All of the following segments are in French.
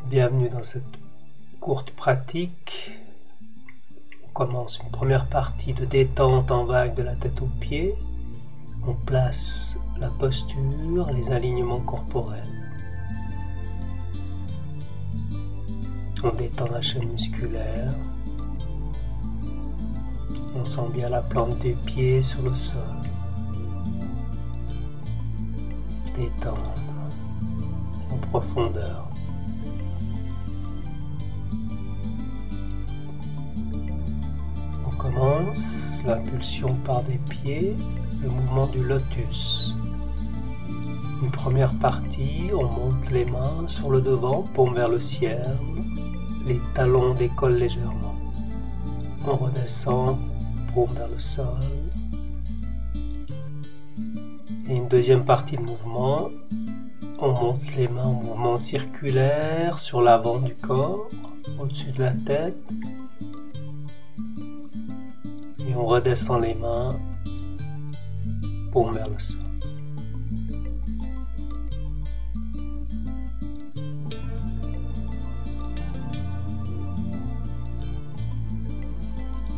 Bienvenue dans cette courte pratique. On commence une première partie de détente en vague de la tête aux pieds. On place la posture, les alignements corporels. On détend la chaîne musculaire. On sent bien la plante des pieds sur le sol. Détendre en profondeur. On commence l'impulsion par des pieds, le mouvement du lotus. Une première partie, on monte les mains sur le devant, paume vers le ciel, les talons décollent légèrement. On redescend, paume vers le sol. Et une deuxième partie de mouvement, on monte les mains en mouvement circulaire sur l'avant du corps, au-dessus de la tête. Et on redescend les mains, paume vers le sol.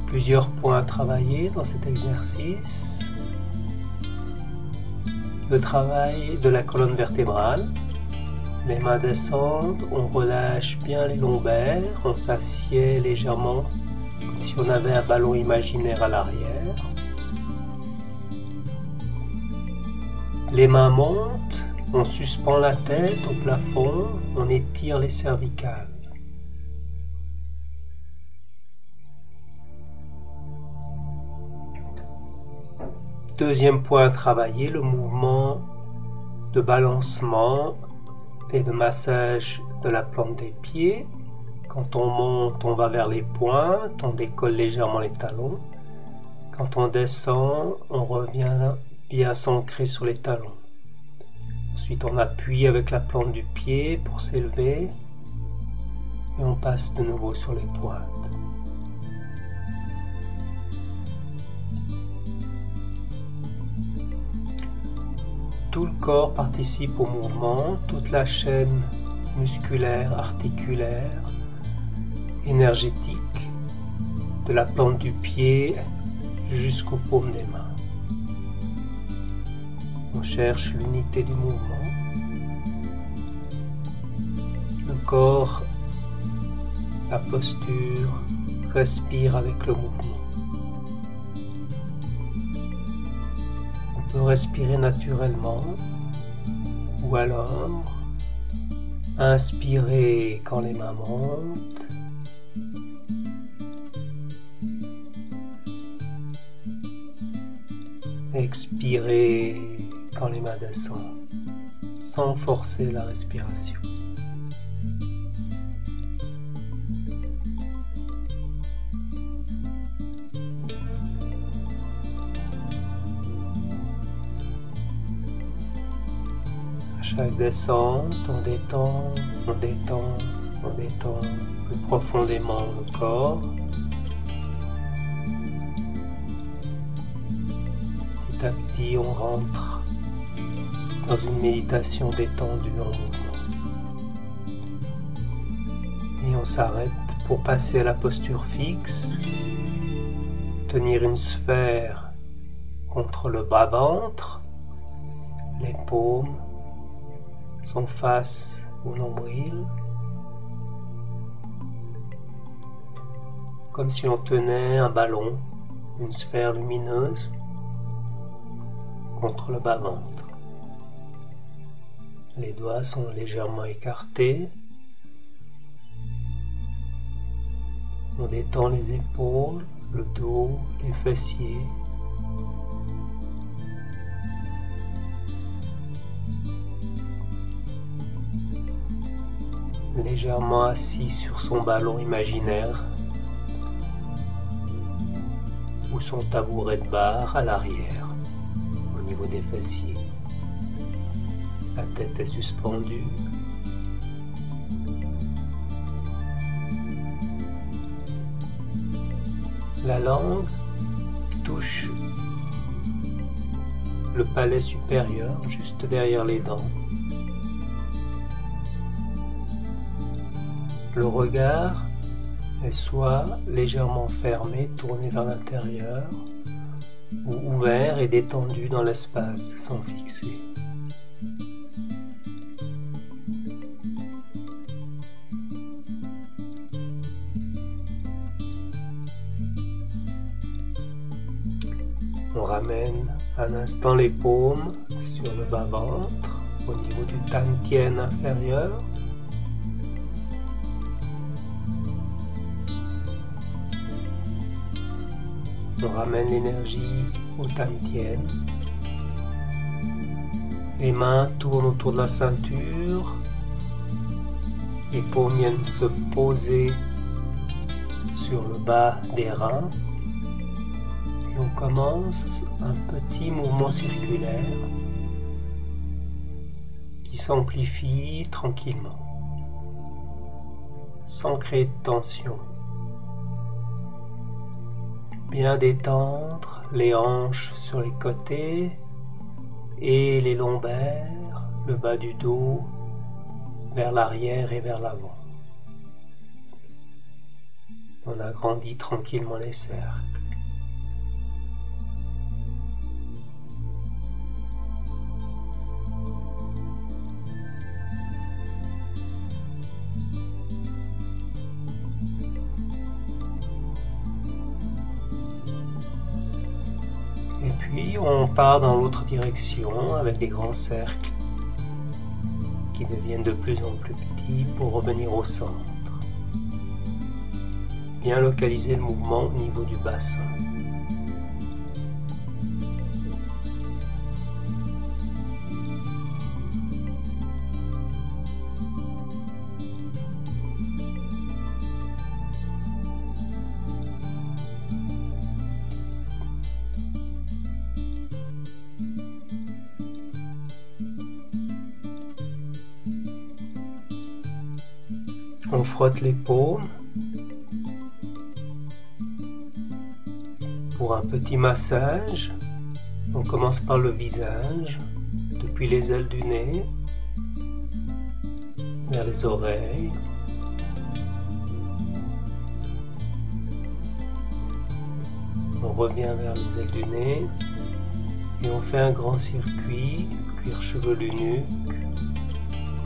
Plusieurs points à travailler dans cet exercice. Le travail de la colonne vertébrale. Les mains descendent, on relâche bien les lombaires, on s'assied légèrement comme si on avait un ballon imaginaire à l'arrière. Les mains montent, on suspend la tête au plafond, on étire les cervicales. Deuxième point à travailler, le mouvement de balancement et de massage de la plante des pieds. Quand on monte, on va vers les pointes, on décolle légèrement les talons. Quand on descend, on revient bien s'ancrer sur les talons. Ensuite, on appuie avec la plante du pied pour s'élever et on passe de nouveau sur les pointes. Tout le corps participe au mouvement, toute la chaîne musculaire, articulaire, énergétique, de la plante du pied jusqu'aux paumes des mains. On cherche l'unité du mouvement. Le corps, la posture, respire avec le mouvement. On peut respirer naturellement ou alors inspirer quand les mains montent, expirer quand les mains descendent, sans forcer la respiration. Chaque descente, on détend, on détend, on détend plus profondément le corps. Petit à petit, on rentre dans une méditation détendue en mouvement. Et on s'arrête pour passer à la posture fixe, tenir une sphère contre le bas-ventre, les paumes sont face au nombril, comme si on tenait un ballon, une sphère lumineuse contre le bas-ventre. Les doigts sont légèrement écartés. On détend les épaules, le dos, les fessiers. Légèrement assis sur son ballon imaginaire ou son tabouret de bar à l'arrière, au niveau des fessiers. La tête est suspendue. La langue touche le palais supérieur, juste derrière les dents. le regard est soit légèrement fermé, tourné vers l'intérieur, ou ouvert et détendu dans l'espace sans fixer. On ramène un instant les paumes sur le bas-ventre, au niveau du Tantien inférieur. On ramène l'énergie au Tantien. Les mains tournent autour de la ceinture. Les paumes viennent se poser sur le bas des reins. Et on commence un petit mouvement circulaire qui s'amplifie tranquillement, sans créer de tension. Bien détendre les hanches sur les côtés et les lombaires, le bas du dos vers l'arrière et vers l'avant. On agrandit tranquillement les cercles. Et puis on part dans l'autre direction avec des grands cercles qui deviennent de plus en plus petits pour revenir au centre. Bien localiser le mouvement au niveau du bassin. On frotte les paumes pour un petit massage. On commence par le visage, depuis les ailes du nez, vers les oreilles. On revient vers les ailes du nez et on fait un grand circuit, cuir chevelu nuque.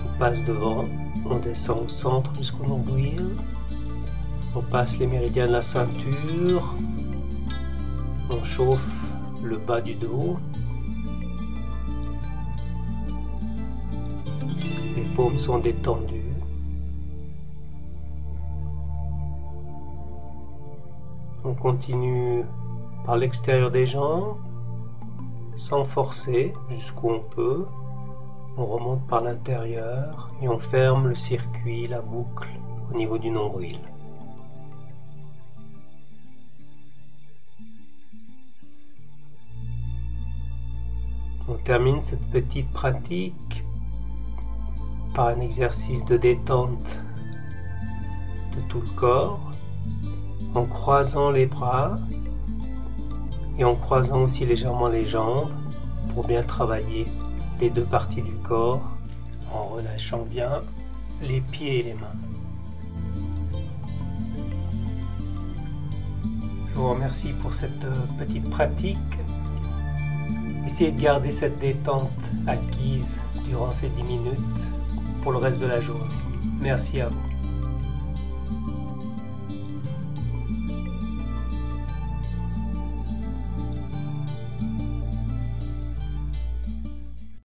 On passe devant. On descend au centre jusqu'au nombril. On passe les méridiens de la ceinture. On chauffe le bas du dos. Les paumes sont détendues. On continue par l'extérieur des jambes, sans forcer, jusqu'où on peut. On remonte par l'intérieur et on ferme le circuit, la boucle au niveau du nombril. On termine cette petite pratique par un exercice de détente de tout le corps en croisant les bras et en croisant aussi légèrement les jambes pour bien travailler les deux parties du corps en relâchant bien les pieds et les mains. Je vous remercie pour cette petite pratique. Essayez de garder cette détente acquise durant ces 10 minutes pour le reste de la journée. Merci à vous.